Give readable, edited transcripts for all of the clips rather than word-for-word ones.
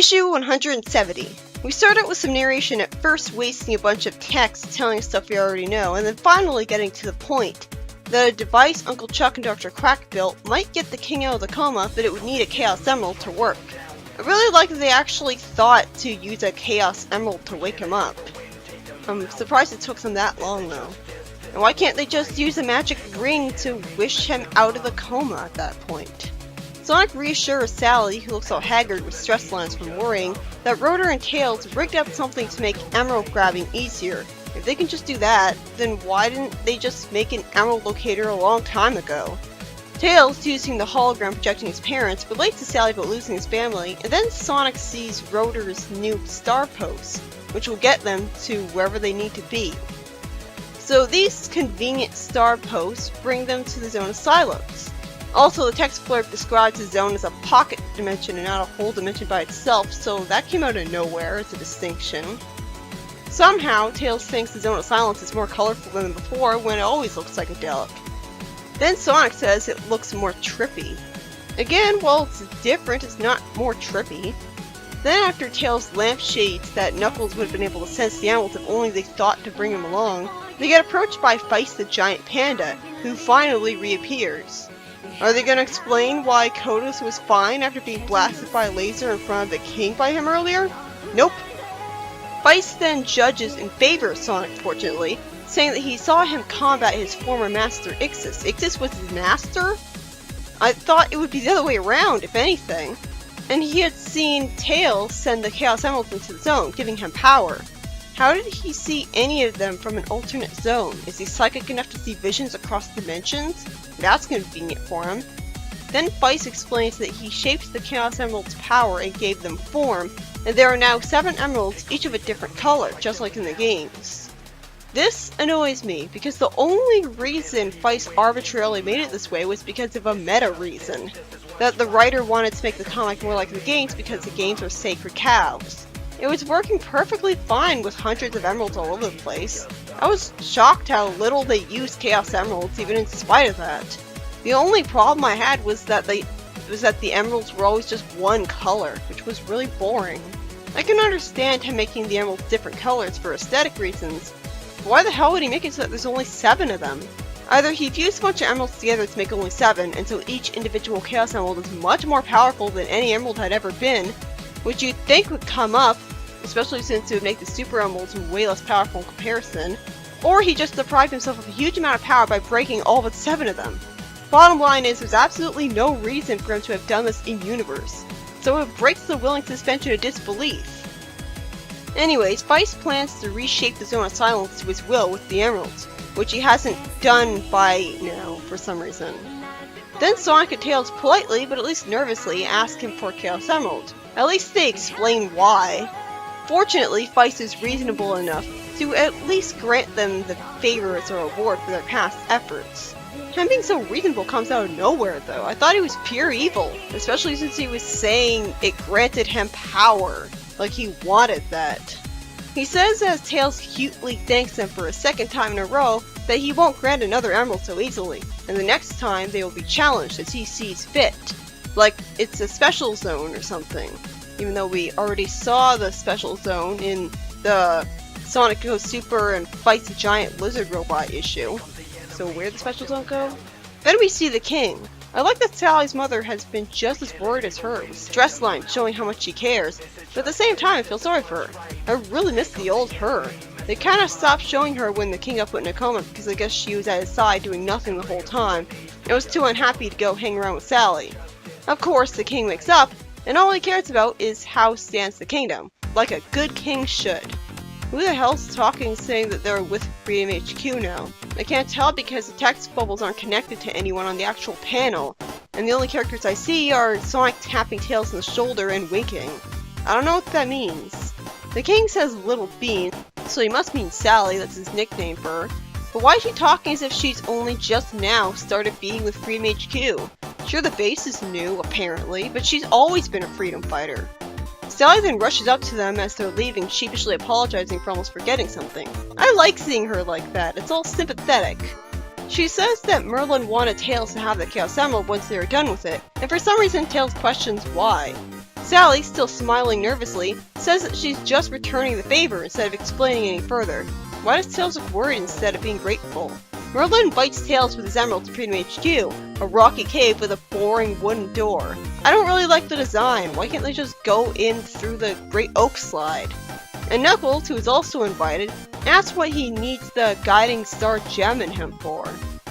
Issue 170. We start out with some narration, at first wasting a bunch of text telling us stuff we already know, and then finally getting to the point that a device Uncle Chuck and Dr. Quack built might get the king out of the coma, but it would need a Chaos Emerald to work. I really like that they actually thought to use a Chaos Emerald to wake him up. I'm surprised it took them that long though. And why can't they just use a magic ring to wish him out of the coma at that point? Sonic reassures Sally, who looks all haggard with stress lines from worrying, that Rotor and Tails rigged up something to make emerald grabbing easier. If they can just do that, then why didn't they just make an emerald locator a long time ago? Tails, using the hologram projecting his parents, relates to Sally about losing his family, and then Sonic sees Rotor's new star post, which will get them to wherever they need to be. So these convenient star posts bring them to the Zone of Silence. Also, the text blurb describes the zone as a pocket dimension and not a whole dimension by itself, so that came out of nowhere as a distinction. Somehow, Tails thinks the Zone of Silence is more colorful than before when it always looks psychedelic. Then Sonic says it looks more trippy. Again, well, it's different, it's not more trippy. Then after Tails lampshades that Knuckles would have been able to sense the emeralds if only they thought to bring him along, they get approached by Feist the giant panda, who finally reappears. Are they going to explain why Kodos was fine after being blasted by a laser in front of the king by him earlier? Nope. Feist then judges in favor of Sonic, fortunately, saying that he saw him combat his former master Ixis. Ixis was his master? I thought it would be the other way around, if anything. And he had seen Tails send the Chaos Emeralds into the zone, giving him power. How did he see any of them from an alternate zone? Is he psychic enough to see visions across dimensions? That's convenient for him. Then Feist explains that he shaped the Chaos Emeralds' power and gave them form, and there are now 7 emeralds, each of a different color, just like in the games. This annoys me, because the only reason Feist arbitrarily made it this way was because of a meta reason. That the writer wanted to make the comic more like the games because the games are sacred cows. It was working perfectly fine with hundreds of emeralds all over the place. I was shocked how little they used Chaos Emeralds even in spite of that. The only problem I had was that the emeralds were always just one color, which was really boring. I can understand him making the emeralds different colors for aesthetic reasons, but why the hell would he make it so that there's only 7 of them? Either he fused a bunch of emeralds together to make only 7, and so each individual Chaos Emerald is much more powerful than any emerald had ever been, which you'd think would come up, especially since it would make the Super Emeralds way less powerful in comparison, or he just deprived himself of a huge amount of power by breaking all but 7 of them. Bottom line is, there's absolutely no reason for him to have done this in-universe, so it breaks the willing suspension of disbelief. Anyways, Feist plans to reshape the Zone of Silence to his will with the emeralds, which he hasn't done by now, for some reason. Then Sonic and Tails politely, but at least nervously, ask him for Chaos Emerald. At least they explain why. Fortunately, Feist is reasonable enough to at least grant them the favor as a reward for their past efforts. Him being so reasonable comes out of nowhere though. I thought he was pure evil, especially since he was saying it granted him power, like he wanted that. He says as Tails cutely thanks him for a second time in a row that he won't grant another emerald so easily, and the next time they will be challenged as he sees fit. Like it's a special zone or something. Even though we already saw the special zone in the Sonic Goes Super and Fights a Giant Lizard Robot issue. So where'd the special zone go? Then we see the king. I like that Sally's mother has been just as worried as her, with stress lines showing how much she cares, but at the same time I feel sorry for her. I really miss the old her. They kinda stopped showing her when the king got put in a coma because I guess she was at his side doing nothing the whole time, and was too unhappy to go hang around with Sally. Of course, the king wakes up, and all he cares about is how stands the kingdom, like a good king should. Who the hell's talking saying that they're with Freedom HQ now? I can't tell because the text bubbles aren't connected to anyone on the actual panel, and the only characters I see are Sonic tapping Tails on the shoulder and winking. I don't know what that means. The king says Little Bean, so he must mean Sally, that's his nickname for her. But why is she talking as if she's only just now started being with Freedom HQ? Sure, the base is new, apparently, but she's always been a freedom fighter. Sally then rushes up to them as they're leaving, sheepishly apologizing for almost forgetting something. I like seeing her like that, it's all sympathetic. She says that Merlin wanted Tails to have the Chaos Emerald once they were done with it, and for some reason Tails questions why. Sally, still smiling nervously, says that she's just returning the favor instead of explaining any further. Why does Tails look worried instead of being grateful? Merlin invites Tails with his emerald to Freedom HQ, a rocky cave with a boring wooden door. I don't really like the design. Why can't they just go in through the Great Oak Slide? And Knuckles, who is also invited, asks what he needs the Guiding Star Gem in him for.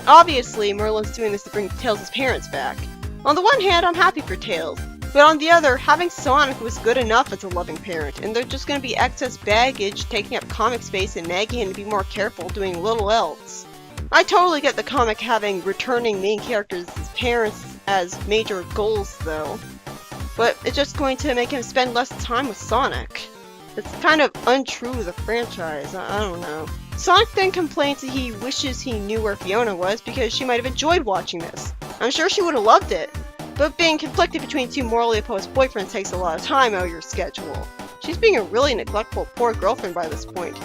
Obviously, Merlin's doing this to bring Tails' parents back. On the one hand, I'm happy for Tails, but on the other, having Sonic was good enough as a loving parent, and there's just going to be excess baggage taking up comic space and nagging him to be more careful doing little else. I totally get the comic having returning main characters as parents as major goals though, but it's just going to make him spend less time with Sonic. It's kind of untrue to the franchise, I don't know. Sonic then complains that he wishes he knew where Fiona was because she might have enjoyed watching this. I'm sure she would have loved it, but being conflicted between two morally opposed boyfriends takes a lot of time out of your schedule. She's being a really neglectful poor girlfriend by this point.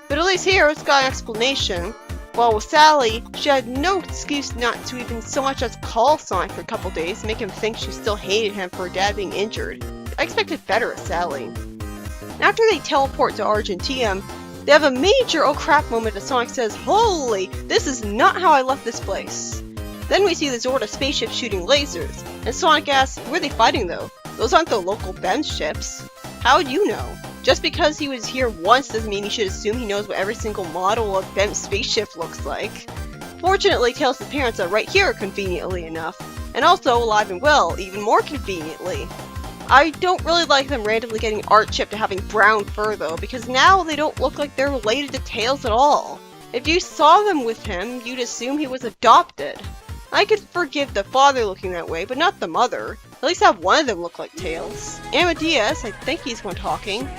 But at least here it's got an explanation. While with Sally, she had no excuse not to even so much as call Sonic for a couple days to make him think she still hated him for her dad being injured. I expected better of Sally. After they teleport to Argentium, they have a major oh crap moment as Sonic says, "Holy, this is not how I left this place." Then we see the Zorda spaceship shooting lasers, and Sonic asks, who are they fighting though? Those aren't the local BEM ships. How would you know? Just because he was here once doesn't mean you should assume he knows what every single model of BEM spaceship looks like. Fortunately, Tails' parents are right here conveniently enough, and also alive and well, even more conveniently. I don't really like them randomly getting art chipped to having brown fur though, because now they don't look like they're related to Tails at all. If you saw them with him, you'd assume he was adopted. I could forgive the father looking that way, but not the mother. At least have one of them look like Tails. Amadeus, I think he's one talking,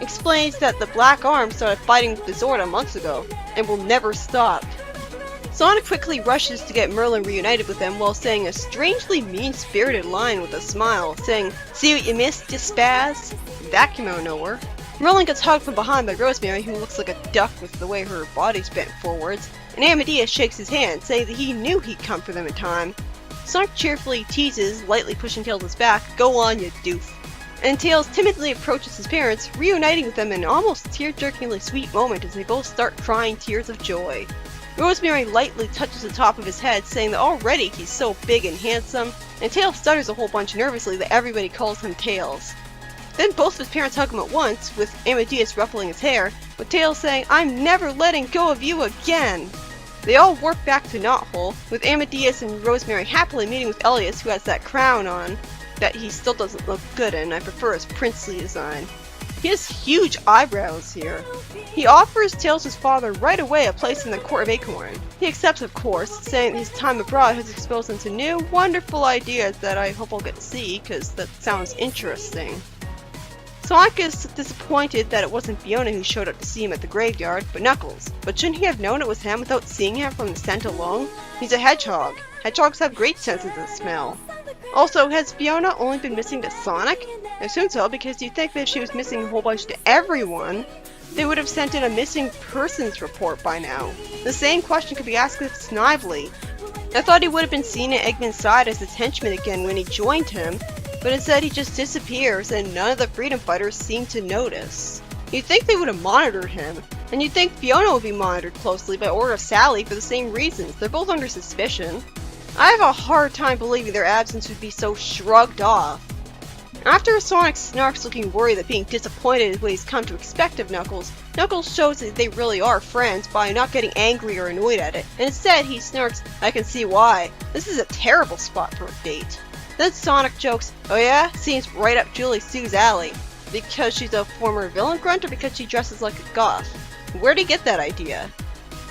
explains that the Black Arm started fighting with the Zorda months ago, and will never stop. Sonic quickly rushes to get Merlin reunited with him while saying a strangely mean-spirited line with a smile, saying, "See what you missed, you spaz?" That came out of nowhere. Merlin gets hugged from behind by Rosemary, who looks like a duck with the way her body's bent forwards, and Amadeus shakes his hand, saying that he knew he'd come for them in time. Sonic cheerfully teases, lightly pushing Tails' back, "Go on, you doof." And Tails timidly approaches his parents, reuniting with them in an almost tear-jerkingly sweet moment as they both start crying tears of joy. Rosemary lightly touches the top of his head, saying that already he's so big and handsome, and Tails stutters a whole bunch nervously that everybody calls him Tails. Then both of his parents hug him at once, with Amadeus ruffling his hair, with Tails saying, "I'm never letting go of you again." They all warp back to Knothole, with Amadeus and Rosemary happily meeting with Elias, who has that crown on that he still doesn't look good in. I prefer his princely design. He has huge eyebrows here. He offers Tails' father right away a place in the court of Acorn. He accepts, of course, saying that his time abroad has exposed him to new, wonderful ideas that I hope I'll get to see, because that sounds interesting. Sonic is disappointed that it wasn't Fiona who showed up to see him at the graveyard, but Knuckles. But shouldn't he have known it was him without seeing him from the scent alone? He's a hedgehog. Hedgehogs have great senses of smell. Also, has Fiona only been missing to Sonic? I assume so, because you'd think that if she was missing a whole bunch to everyone, they would have sent in a missing persons report by now. The same question could be asked of Snively. I thought he would have been seen at Eggman's side as his henchman again when he joined him, but instead he just disappears and none of the Freedom Fighters seem to notice. You'd think they would have monitored him, and you'd think Fiona would be monitored closely by order of Sally for the same reasons. They're both under suspicion. I have a hard time believing their absence would be so shrugged off. After Sonic snarks looking worried that being disappointed is what he's come to expect of Knuckles, Knuckles shows that they really are friends by not getting angry or annoyed at it, and instead he snarks, "I can see why. This is a terrible spot for a date." Then Sonic jokes, "Oh yeah? Seems right up Julie Sue's alley. Because she's a former villain grunt or because she dresses like a goth? Where'd he get that idea?"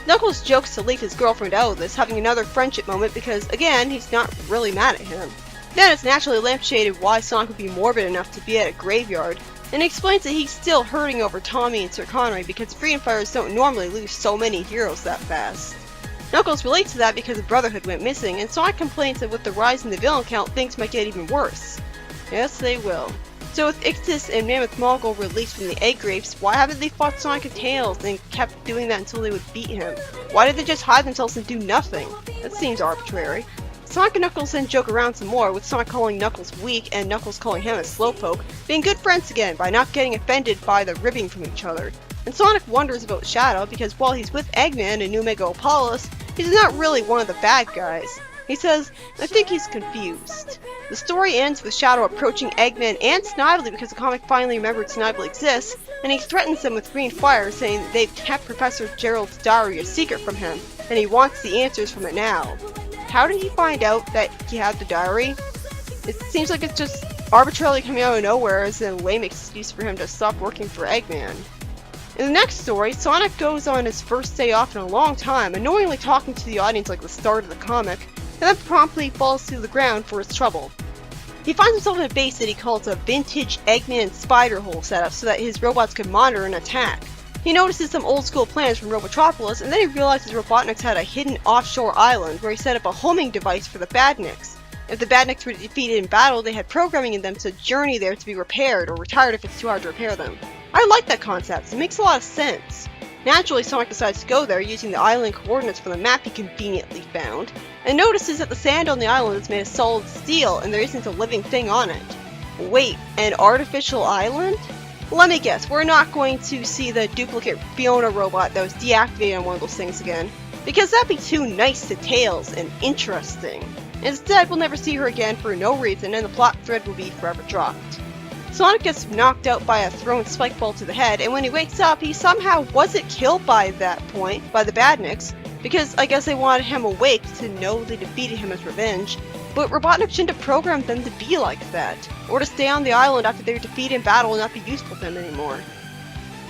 Knuckles jokes to leave his girlfriend out of this, having another friendship moment because, again, he's not really mad at him. Then it's naturally lampshaded why Sonic would be morbid enough to be at a graveyard, and explains that he's still hurting over Tommy and Sir Connery because Freedom Fighters don't normally lose so many heroes that fast. Knuckles relates to that because the Brotherhood went missing, and Sonic complains that with the rise in the villain count, things might get even worse. Yes, they will. So with Ixtus and Mammoth Mongol released from the egg grapes, why haven't they fought Sonic and Tails and kept doing that until they would beat him? Why did they just hide themselves and do nothing? That seems arbitrary. Sonic and Knuckles then joke around some more, with Sonic calling Knuckles weak and Knuckles calling him a slowpoke, being good friends again by not getting offended by the ribbing from each other. And Sonic wonders about Shadow because while he's with Eggman and New Megalopolis, he's not really one of the bad guys. He says, I think he's confused. The story ends with Shadow approaching Eggman and Snively because the comic finally remembered Snively exists, and he threatens them with green fire, saying that they've kept Professor Gerald's diary a secret from him, and he wants the answers from it now. How did he find out that he had the diary? It seems like it's just arbitrarily coming out of nowhere as a lame excuse for him to stop working for Eggman. In the next story, Sonic goes on his first day off in a long time, annoyingly talking to the audience like the start of the comic, and then promptly falls to the ground for his trouble. He finds himself in a base that he calls a vintage Eggman spider hole setup so that his robots can monitor and attack. He notices some old school plans from Robotropolis, and then he realizes Robotnik's had a hidden offshore island where he set up a homing device for the Badniks. If the Badniks were defeated in battle, they had programming in them to journey there to be repaired or retired if it's too hard to repair them. I like that concept, it makes a lot of sense. Naturally, Sonic decides to go there using the island coordinates from the map he conveniently found, and notices that the sand on the island is made of solid steel and there isn't a living thing on it. Wait, an artificial island? Let me guess, we're not going to see the duplicate Fiona robot that was deactivated on one of those things again, because that'd be too nice to Tails and interesting. Instead, we'll never see her again for no reason and the plot thread will be forever dropped. Sonic gets knocked out by a thrown spike ball to the head, and when he wakes up, he somehow wasn't killed by that point by the Badniks, because I guess they wanted him awake to know they defeated him as revenge. But Robotnik shouldn't have programmed them to be like that, or to stay on the island after they were defeated in battle and not be useful to them anymore.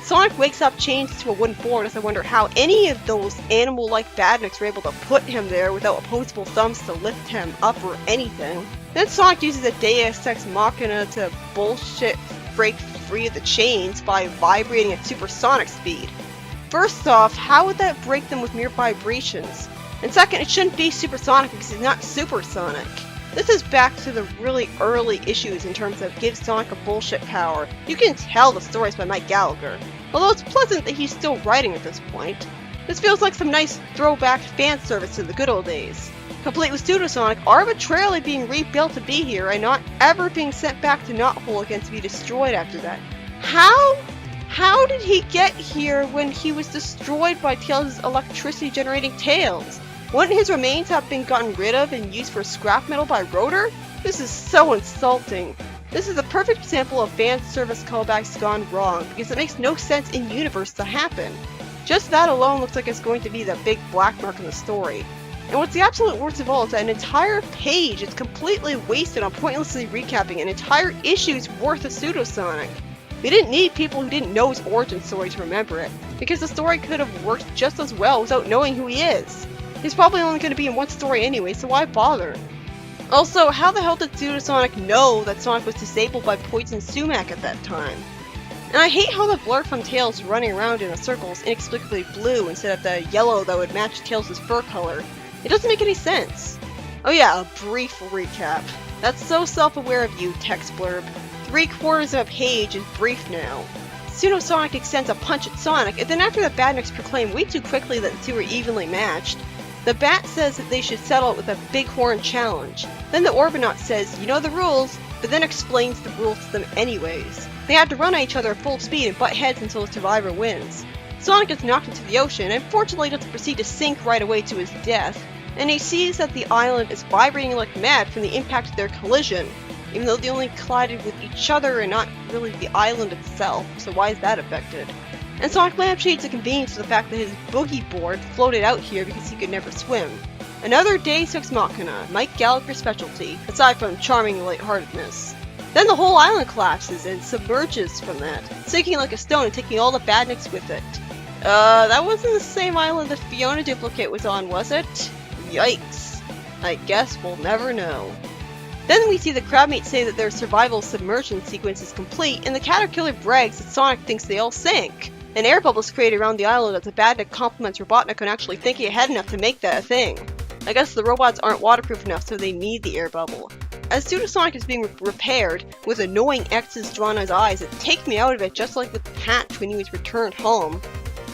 Sonic wakes up chained to a wooden board as I wonder how any of those animal-like Badniks were able to put him there without opposable thumbs to lift him up or anything. Then Sonic uses a Deus Ex Machina to bullshit break free of the chains by vibrating at supersonic speed. First off, how would that break them with mere vibrations? And second, it shouldn't be supersonic because it's not supersonic. This is back to the really early issues in terms of give Sonic a bullshit power. You can tell the stories by Mike Gallagher, although it's pleasant that he's still writing at this point. This feels like some nice throwback fan service to the good old days. Complete with Pseudosonic arbitrarily being rebuilt to be here and not ever being sent back to Knothole again to be destroyed after that. How did he get here when he was destroyed by Tails' electricity generating tails? Wouldn't his remains have been gotten rid of and used for scrap metal by Rotor? This is so insulting. This is a perfect example of fan service callbacks gone wrong because it makes no sense in universe to happen. Just that alone looks like it's going to be the big black mark in the story. And what's the absolute worst of all is that an entire page is completely wasted on pointlessly recapping an entire issue's worth of Pseudosonic. We didn't need people who didn't know his origin story to remember it, because the story could have worked just as well without knowing who he is. He's probably only going to be in one story anyway, so why bother? Also, how the hell did Pseudosonic know that Sonic was disabled by Poison Sumac at that time? And I hate how the blur from Tails running around in a circle is inexplicably blue instead of the yellow that would match Tails' fur color. It doesn't make any sense. Oh yeah, a brief recap. That's so self-aware of you, text blurb. 3/4 of a page is brief now. Pseudosonic extends a punch at Sonic, and then after the Badniks proclaim way too quickly that the two are evenly matched, the Bat says that they should settle it with a Big Horn challenge. Then the Orbinaut says, you know the rules, but then explains the rules to them anyways. They have to run at each other at full speed and butt heads until the survivor wins. Sonic gets knocked into the ocean and fortunately doesn't proceed to sink right away to his death, and he sees that the island is vibrating like mad from the impact of their collision, even though they only collided with each other and not really the island itself, so why is that affected? And Sonic lampshades the convenience of the fact that his boogie board floated out here because he could never swim. Another Deus Ex Machina, Mike Gallagher's specialty, aside from charming lightheartedness. Then the whole island collapses and submerges from that, sinking like a stone and taking all the Badniks with it. That wasn't the same island the Fiona duplicate was on, was it? Yikes. I guess we'll never know. Then we see the crabmates say that their survival submersion sequence is complete, and the Caterpillar brags that Sonic thinks they all sank. An air bubble is created around the island as the Badnik compliments Robotnik on actually thinking ahead enough to make that a thing. I guess the robots aren't waterproof enough, so they need the air bubble. As Pseudosonic is being repaired, with annoying X's drawn on his eyes that take me out of it just like with Patch when he was returned home,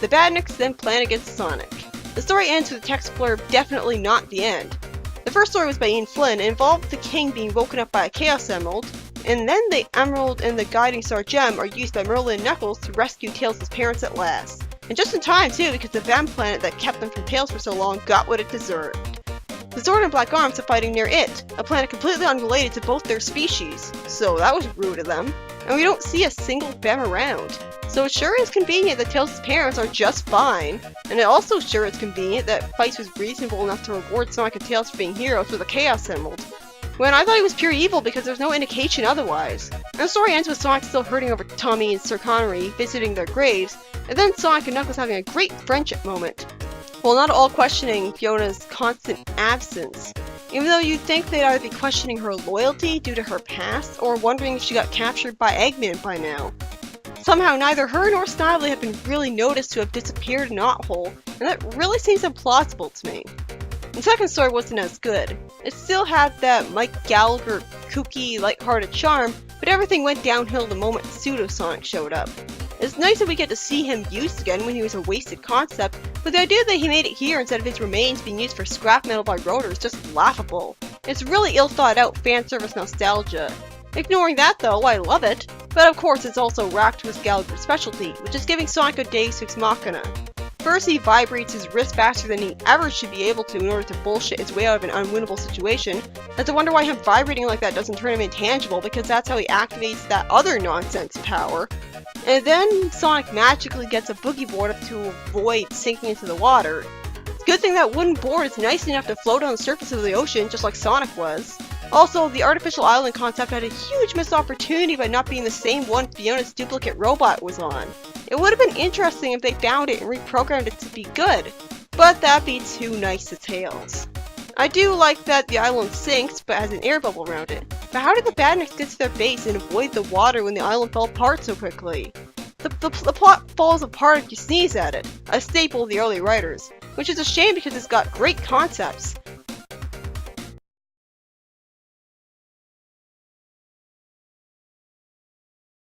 the Badniks then plan against Sonic. The story ends with a text blurb, definitely not the end. The first story was by Ian Flynn and involved the king being woken up by a Chaos Emerald, and then the Emerald and the Guiding Star Gem are used by Merlin and Knuckles to rescue Tails' parents at last. And just in time too, because the Vamp planet that kept them from Tails for so long got what it deserved. The Zord and Black Arms are fighting near it, a planet completely unrelated to both their species, so that was rude of them. And we don't see a single Vamp around. So it sure is convenient that Tails' parents are just fine, and it also sure is convenient that Feist was reasonable enough to reward Sonic and Tails for being heroes with a Chaos Emerald, when I thought he was pure evil because there's no indication otherwise. And the story ends with Sonic still hurting over Tommy and Sir Connery visiting their graves, and then Sonic and Knuckles having a great friendship moment. While not all questioning Fiona's constant absence, even though you'd think they'd either be questioning her loyalty due to her past, or wondering if she got captured by Eggman by now. Somehow neither her nor Snively have been really noticed to have disappeared in Knothole, and that really seems implausible to me. The second story wasn't as good. It still had that Mike Gallagher kooky, lighthearted charm, but everything went downhill the moment Pseudo-Sonic showed up. It's nice that we get to see him used again when he was a wasted concept, but the idea that he made it here instead of his remains being used for scrap metal by Rotor is just laughable. It's really ill thought out fan service nostalgia. Ignoring that though, I love it, but of course it's also racked with Gallagher's specialty, which is giving Sonic a Deus Ex Machina. First, he vibrates his wrist faster than he ever should be able to in order to bullshit his way out of an unwinnable situation. That's a wonder why him vibrating like that doesn't turn him intangible, because that's how he activates that other nonsense power. And then Sonic magically gets a boogie board up to avoid sinking into the water. It's a good thing that wooden board is nice enough to float on the surface of the ocean, just like Sonic was. Also, the artificial island concept had a huge missed opportunity by not being the same one Fiona's duplicate robot was on. It would have been interesting if they found it and reprogrammed it to be good, but that'd be too nice to Tails. I do like that the island sinks, but has an air bubble around it. But how did the Badniks get to their base and avoid the water when the island fell apart so quickly? The plot falls apart if you sneeze at it, a staple of the early writers, which is a shame because it's got great concepts.